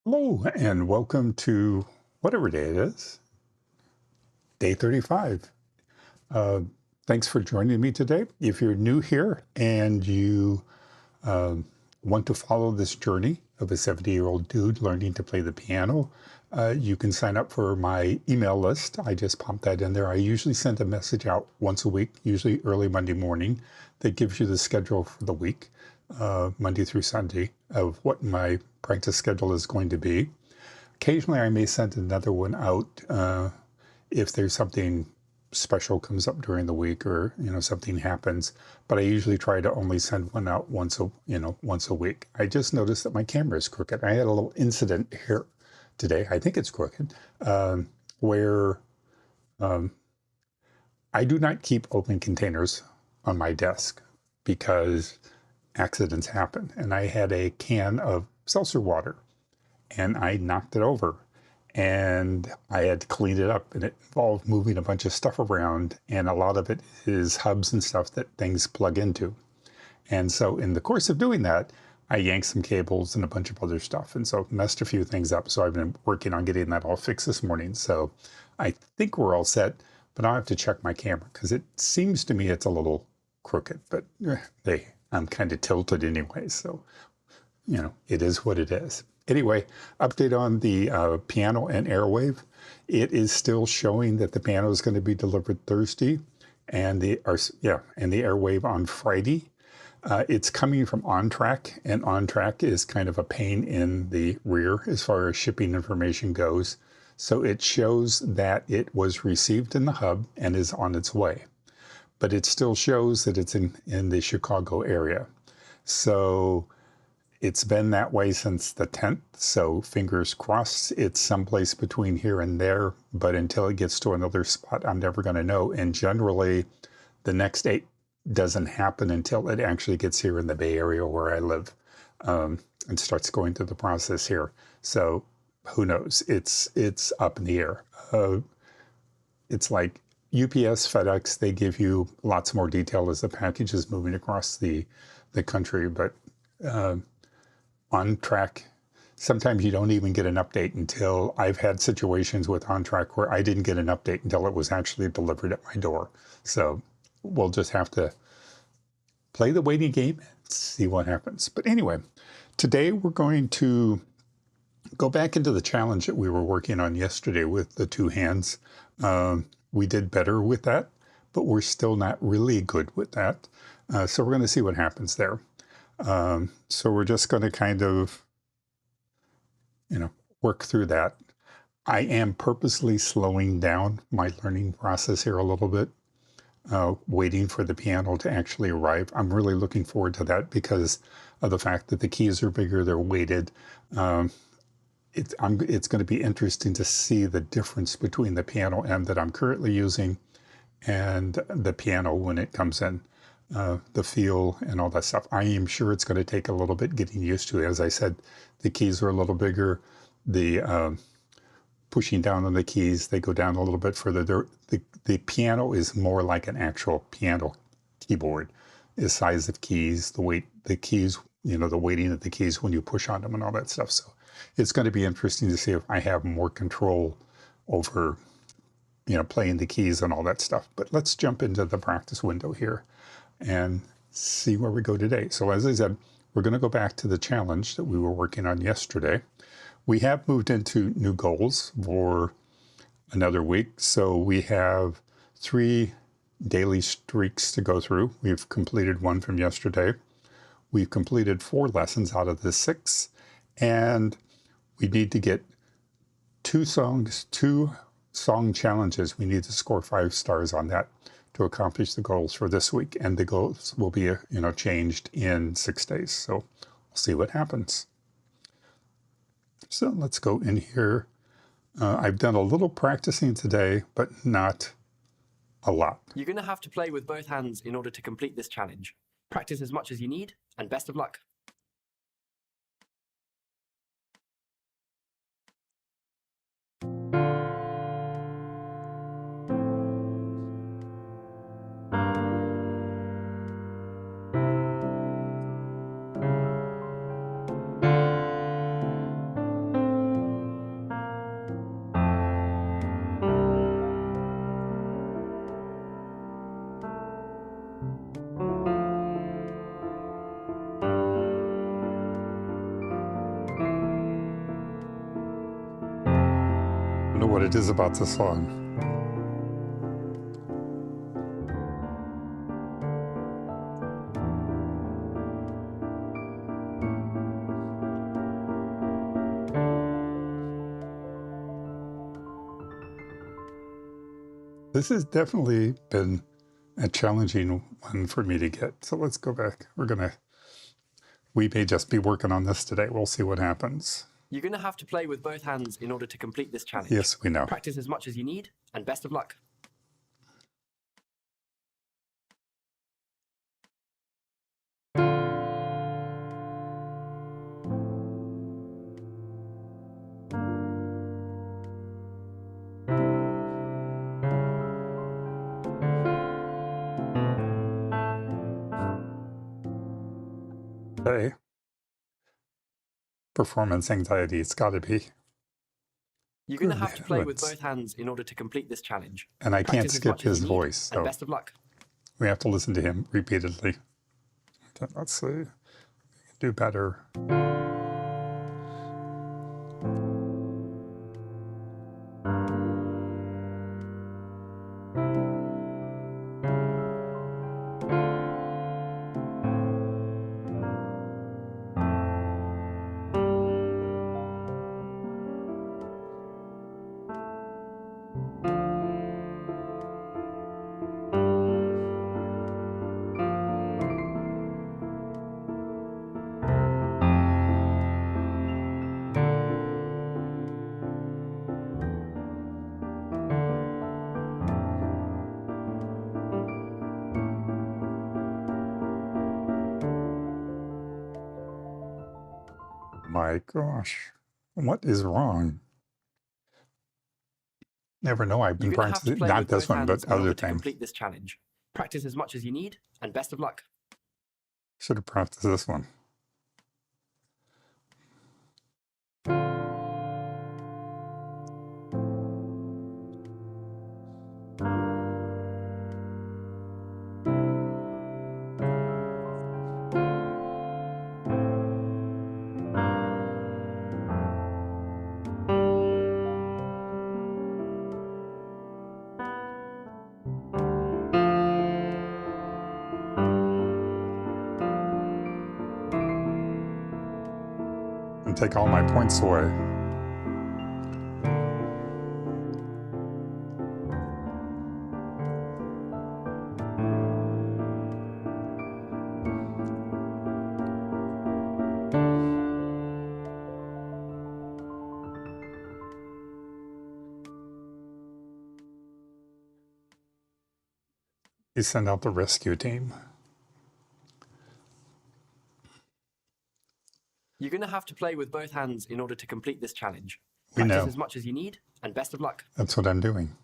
Hello, and welcome to whatever day it is, day 35. Uh, Thanks for joining me today. If you're new here and you um, want to follow this journey of a 70-year-old dude learning to play the piano, you can sign up for my email list. I just popped that in there. I usually send a message out once a week, usually early Monday morning, that gives you the schedule for the week, Monday through Sunday, of what my practice schedule is going to be. Occasionally, I may send another one out if there's something special comes up during the week or something happens. But I usually try to only send one out once a week. I just noticed that my camera is crooked. I had a little incident here today. I think it's crooked, where um, I do not keep open containers on my desk because accidents happen. And I had a can of seltzer water and I knocked it over and I had to clean it up, and it involved moving a bunch of stuff around, and a lot of it is hubs and stuff that things plug into. And so in the course of doing that, I yanked some cables and a bunch of other stuff, and so messed a few things up. So I've been working on getting that all fixed this morning. So I think we're all set, but I'll have to check my camera because it seems to me it's a little crooked, but I'm kind of tilted anyway. So it is what it is. Anyway, update on the piano and Airwave. It is still showing that the piano is going to be delivered Thursday, and the Airwave on Friday. It's coming from OnTrack, and OnTrack is kind of a pain in the rear as far as shipping information goes. So it shows that it was received in the hub and is on its way, but it still shows that it's in the Chicago area. So it's been that way since the 10th, so fingers crossed it's someplace between here and there, but until it gets to another spot, I'm never going to know. And generally, the next date doesn't happen until it actually gets here in the Bay Area where I live, and starts going through the process here. So who knows? It's up in the air. It's like UPS, FedEx, they give you lots more detail as the package is moving across the country, but OnTrack, sometimes you don't even get an update until I've had situations with OnTrack where I didn't get an update until it was actually delivered at my door. So we'll just have to play the waiting game and see what happens. But anyway, today we're going to go back into the challenge that we were working on yesterday with the two hands. We did better with that, but we're still not really good with that. So we're going to see what happens there. So we're just going to kind of, work through that. I am purposely slowing down my learning process here a little bit, waiting for the piano to actually arrive. I'm really looking forward to that because of the fact that the keys are bigger, they're weighted. It's going to be interesting to see the difference between the Piano M that I'm currently using and the piano when it comes in. The feel and all that stuff. I am sure it's going to take a little bit getting used to. As I said, the keys are a little bigger. The pushing down on the keys, they go down a little bit further. The piano is more like an actual piano keyboard. The size of keys, the weight, the keys, the weighting of the keys when you push on them and all that stuff. So it's going to be interesting to see if I have more control over, playing the keys and all that stuff. But let's jump into the practice window here and see where we go today. So as I said, we're going to go back to the challenge that we were working on yesterday. We have moved into new goals for another week. So we have 3 daily streaks to go through. We've completed 1 from yesterday. We've completed 4 lessons out of the 6. And we need to get 2 song challenges. We need to score 5 stars on that to accomplish the goals for this week, and the goals will be changed in 6 days. So we'll see what happens. So let's go in here. I've done a little practicing today, but not a lot. You're going to have to play with both hands in order to complete this challenge. Practice as much as you need, and best of luck. don't know what it is about this song. This has definitely been a challenging one for me to get. So let's go back. We may just be working on this today. We'll see what happens. You're going to have to play with both hands in order to complete this challenge. Yes, we know. Practice as much as you need, and best of luck. Okay. Performance anxiety, it's got to be. You're going to have to play with both hands in order to complete this challenge. And I can't skip his voice, so and best of luck. We have to listen to him repeatedly. Okay, let's see. We can do better. My gosh, what is wrong? Never know. I've been practicing, not this one, but other things. Complete this challenge. Practice as much as you need, and best of luck. Should have practiced this one. And take all my points away. You send out the rescue team. You're going to have to play with both hands in order to complete this challenge. We know. Practice as much as you need, and best of luck. That's what I'm doing.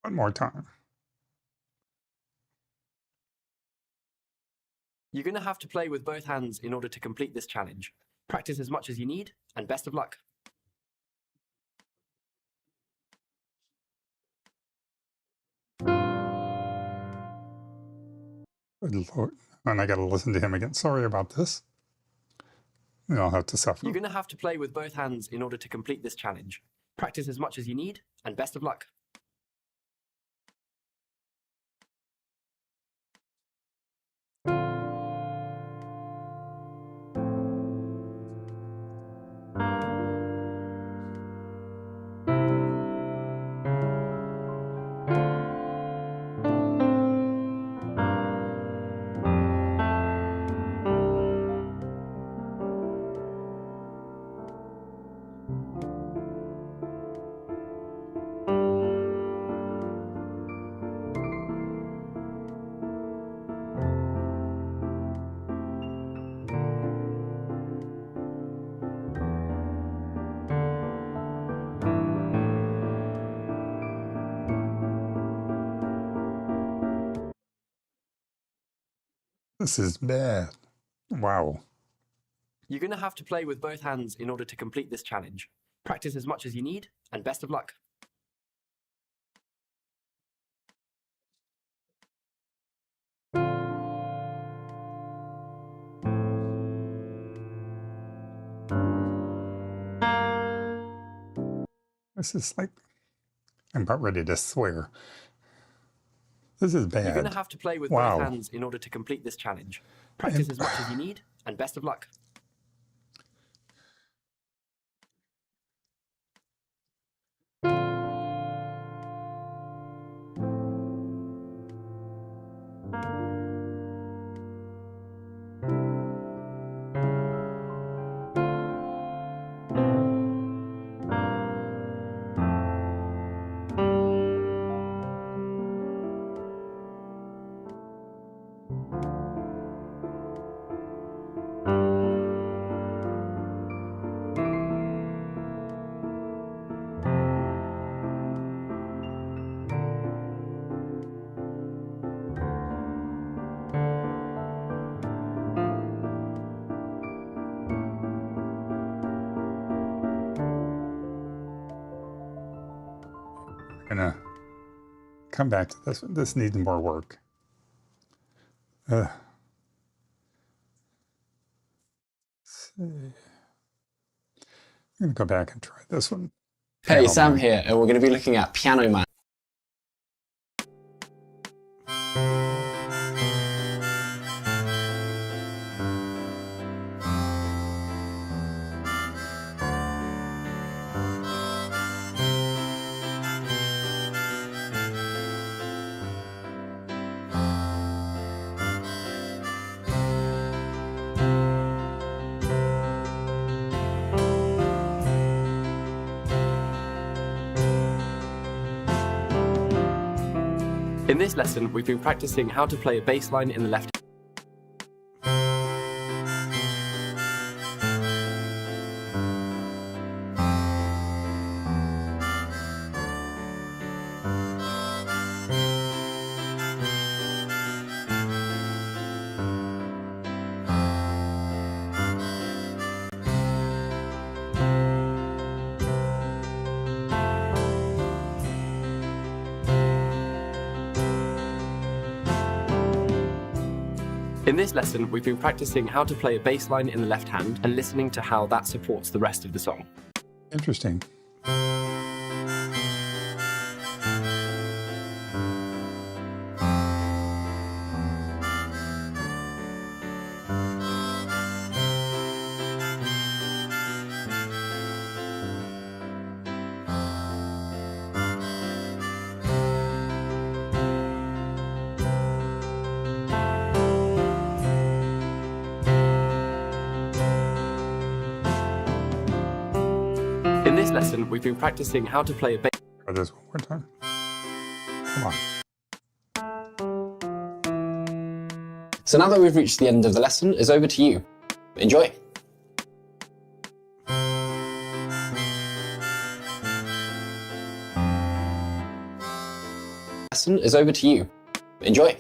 One more time. You're going to have to play with both hands in order to complete this challenge. Practice as much as you need, and best of luck. Good Lord. And I got to listen to him again. Sorry about this. We all have to suffer. You're going to have to play with both hands in order to complete this challenge. Practice as much as you need, and best of luck. This is bad. Wow. You're going to have to play with both hands in order to complete this challenge. Practice as much as you need, and best of luck. This is like, I'm about ready to swear. This is bad. You're going to have to play with both hands in order to complete this challenge. Practice as much as you need, and best of luck. I'm gonna come back to this one. This needs more work. I'm gonna go back and try this one. Hey, Piano Sam Man. here, and we're going to be looking at Piano Man. In this lesson, we've been practicing how to play a bass line in the left. In this lesson, we've been practicing how to play a bass line in the left hand and listening to how that supports the rest of the song. Interesting. In this lesson, we've been practicing how to play a bass. Try this one more time. Come on. So now that we've reached the end of the lesson, it's over to you. Enjoy! Lesson is over to you. Enjoy!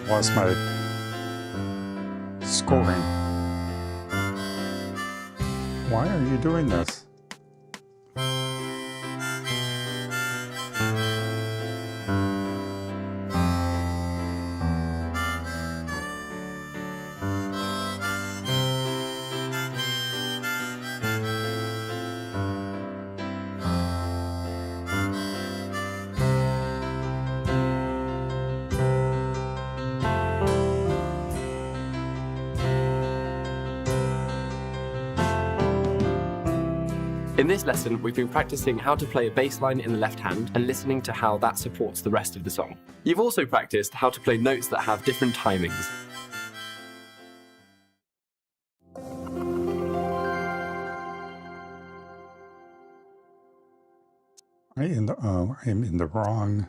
Lost my scoring. Why are you doing this? In this lesson, we've been practicing how to play a bass line in the left hand and listening to how that supports the rest of the song. You've also practiced how to play notes that have different timings. I am in the wrong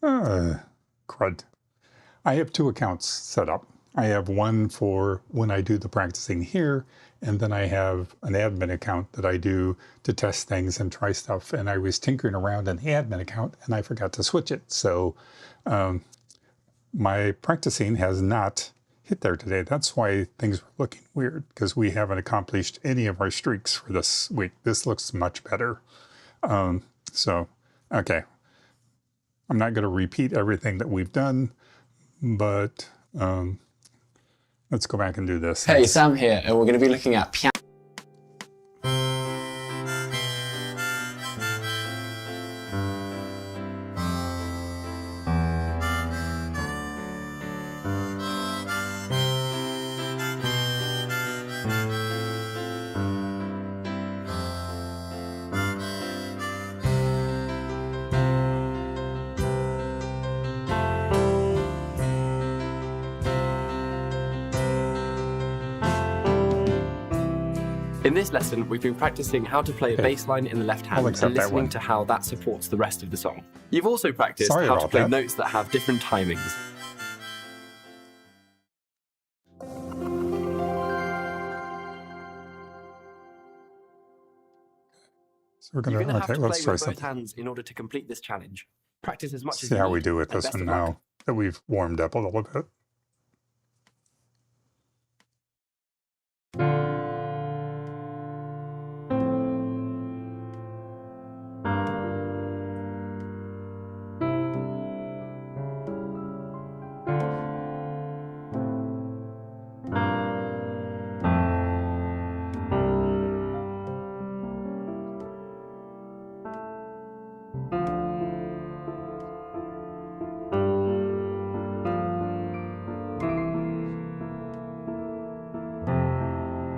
crud. I have two accounts set up. I have one for when I do the practicing here, and then I have an admin account that I do to test things and try stuff. And I was tinkering around in the admin account and I forgot to switch it. So my practicing has not hit there today. That's why things were looking weird, because we haven't accomplished any of our streaks for this week. This looks much better. Okay. I'm not going to repeat everything that we've done, but let's go back and do this. Hey, Sam here, and we're going to be looking at piano. In this lesson, we've been practicing how to play a bass line in the left hand and listening to how that supports the rest of the song. You've also practiced how to play notes that have different timings. So we're going to, okay, let's try something. Both hands in order to complete this challenge. Practice as much as you see how need, we do with this one now that we've warmed up a little bit.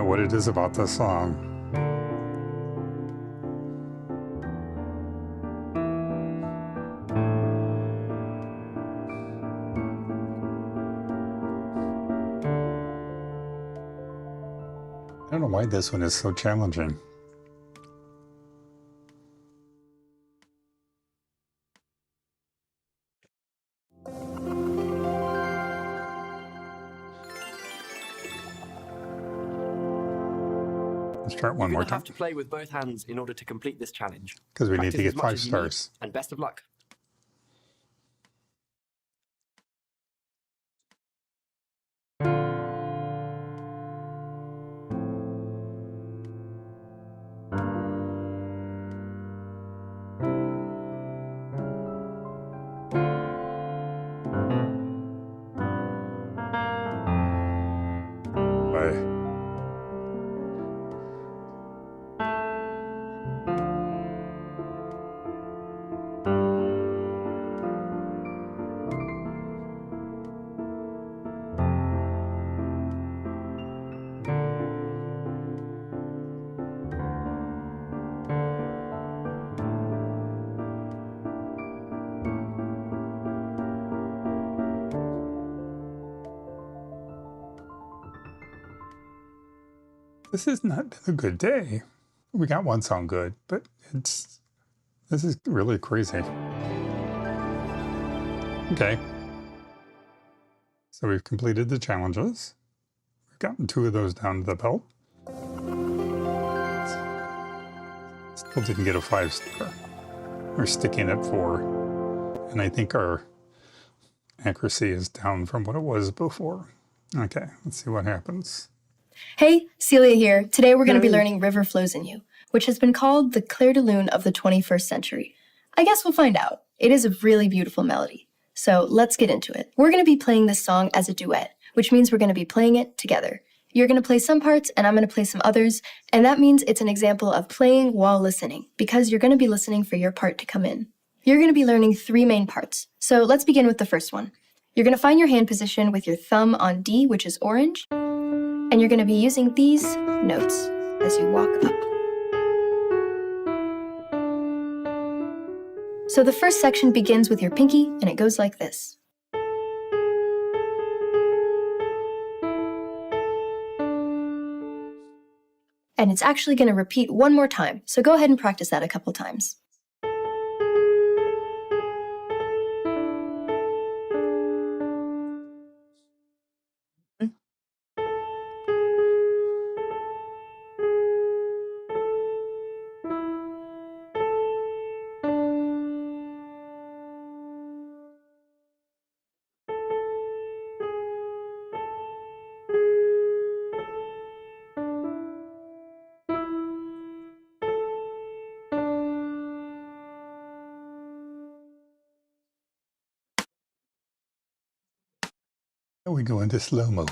What it is about this song. I don't know why this one is so challenging. Let's try it one more time. You have to play with both hands in order to complete this challenge. Because we need to get 5 stars. And best of luck. Bye. This has not been a good day. We got one song good, but this is really crazy. Okay. So we've completed the challenges. We've gotten 2 of those down to the belt. Still didn't get a 5 star. We're sticking at 4. And I think our accuracy is down from what it was before. Okay, let's see what happens. Hey, Celia here. Today we're going to be learning River Flows in You, which has been called the Clair de Lune of the 21st century. I guess we'll find out. It is a really beautiful melody. So let's get into it. We're going to be playing this song as a duet, which means we're going to be playing it together. You're going to play some parts and I'm going to play some others, and that means it's an example of playing while listening, because you're going to be listening for your part to come in. You're going to be learning 3 main parts. So let's begin with the first one. You're going to find your hand position with your thumb on D, which is orange, and you're going to be using these notes as you walk up. So the first section begins with your pinky, and it goes like this. And it's actually going to repeat one more time, so go ahead and practice that a couple times. And we go into slow-mo.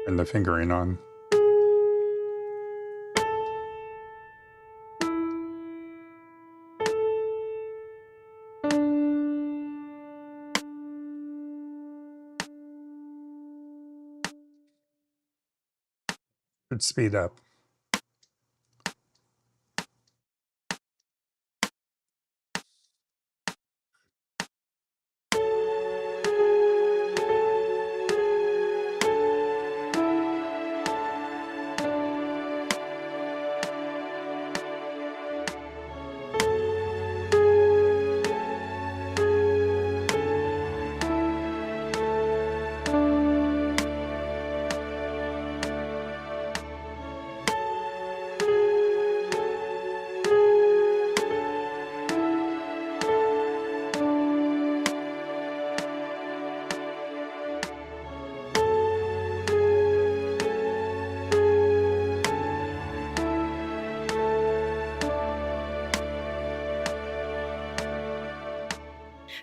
And the fingering on. Should speed up.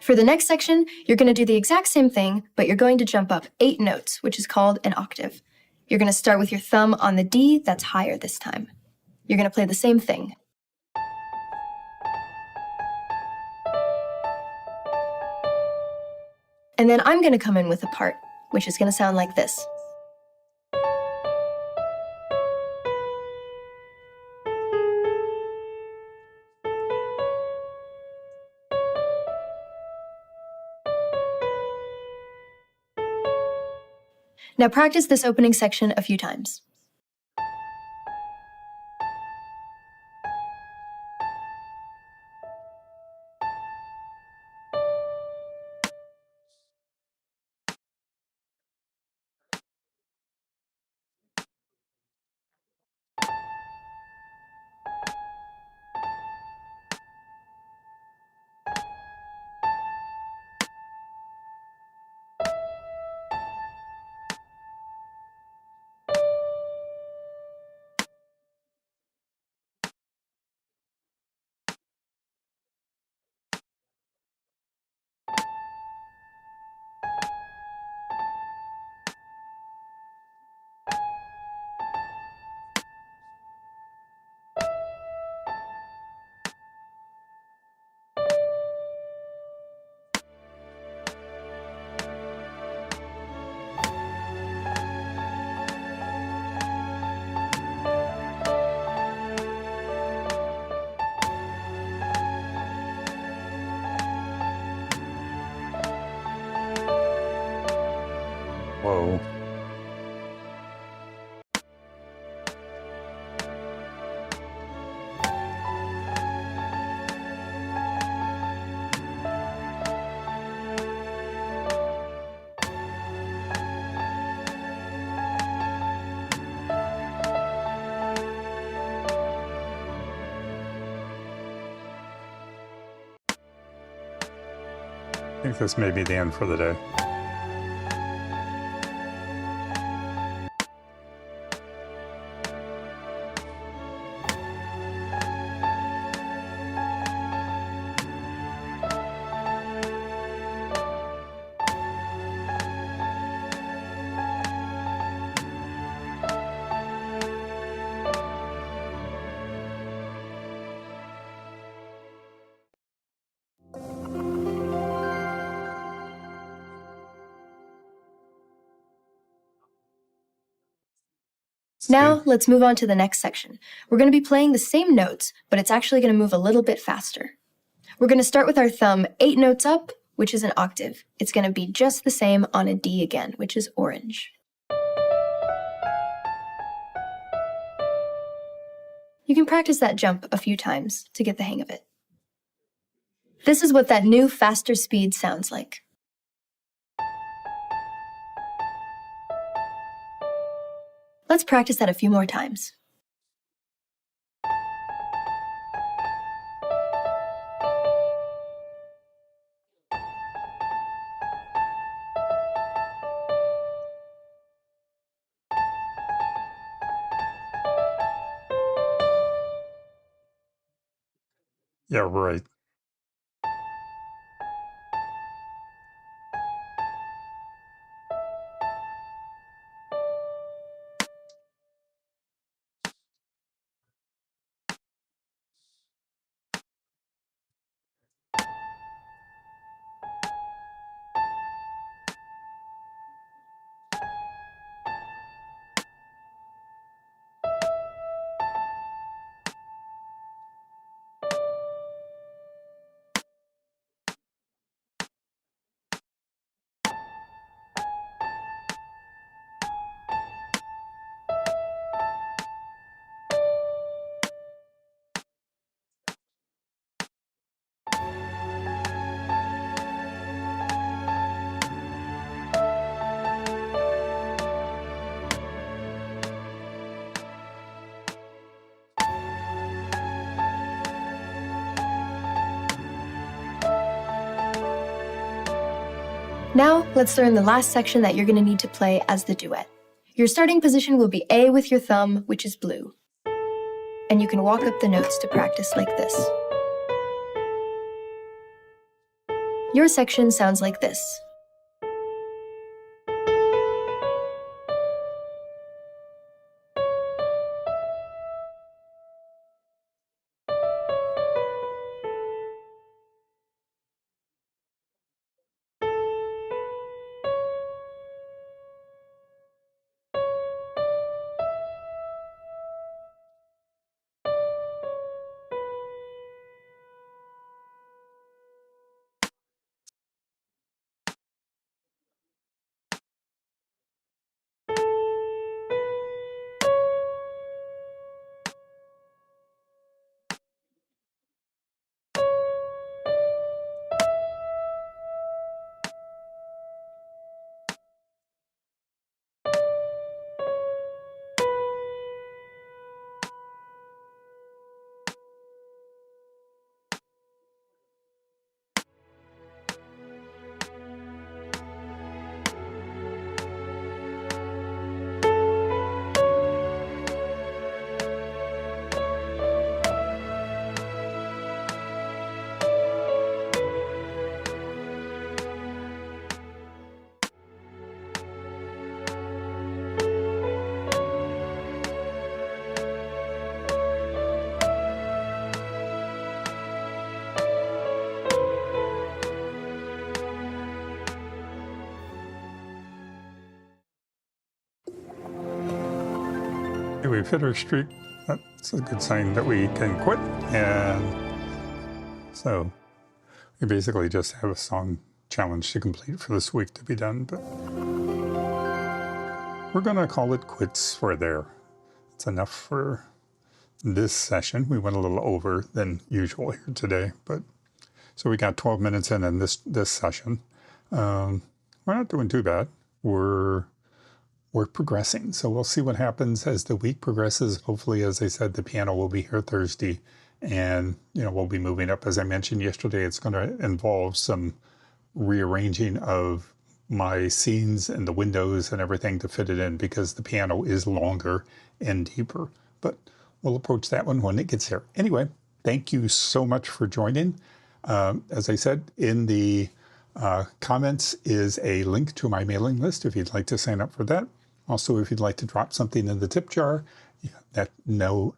For the next section, you're going to do the exact same thing, but you're going to jump up 8 notes, which is called an octave. You're going to start with your thumb on the D that's higher this time. You're going to play the same thing. And then I'm going to come in with a part, which is going to sound like this. Now practice this opening section a few times. Whoa. I think this may be the end for the day. Now, let's move on to the next section. We're going to be playing the same notes, but it's actually going to move a little bit faster. We're going to start with our thumb 8 notes up, which is an octave. It's going to be just the same on a D again, which is orange. You can practice that jump a few times to get the hang of it. This is what that new, faster speed sounds like. Let's practice that a few more times. Yeah, right. Now, let's learn the last section that you're going to need to play as the duet. Your starting position will be A with your thumb, which is blue. And you can walk up the notes to practice like this. Your section sounds like this. Okay, we've hit our streak. That's a good sign that we can quit. And so we basically just have a song challenge to complete for this week to be done, but we're going to call it quits for there. It's enough for this session. We went a little over than usual here today, but so we got 12 minutes in this session. We're not doing too bad. We're progressing, so we'll see what happens as the week progresses. Hopefully, as I said, the piano will be here Thursday, and we'll be moving up. As I mentioned yesterday, it's going to involve some rearranging of my scenes and the windows and everything to fit it in, because the piano is longer and deeper. But we'll approach that one when it gets here. Anyway, thank you so much for joining. As I said, in the comments is a link to my mailing list if you'd like to sign up for that. Also, if you'd like to drop something in the tip jar, that not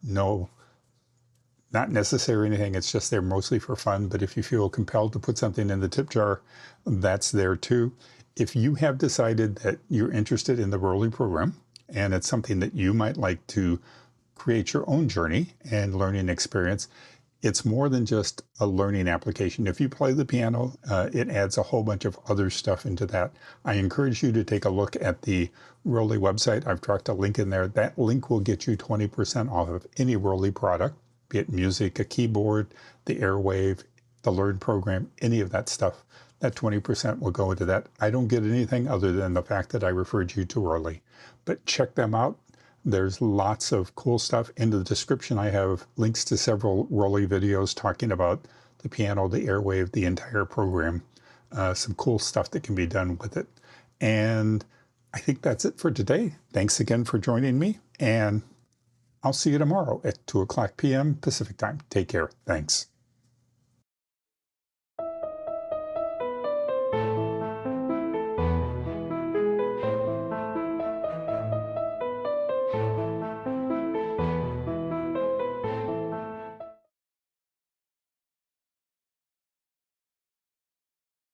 necessary or anything, it's just there mostly for fun, but if you feel compelled to put something in the tip jar, that's there too. If you have decided that you're interested in the Roli program, and it's something that you might like to create your own journey and learning experience, it's more than just a learning application. If you play the piano, it adds a whole bunch of other stuff into that. I encourage you to take a look at the Roli website. I've dropped a link in there. That link will get you 20% off of any Roli product, be it music, a keyboard, the Airwave, the Learn program, any of that stuff. That 20% will go into that. I don't get anything other than the fact that I referred you to Roli. But check them out. There's lots of cool stuff. In the description, I have links to several Roli videos talking about the piano, the Airwave, the entire program. Some cool stuff that can be done with it. And I think that's it for today. Thanks again for joining me, and I'll see you tomorrow at 2 o'clock p.m. Pacific time. Take care. Thanks.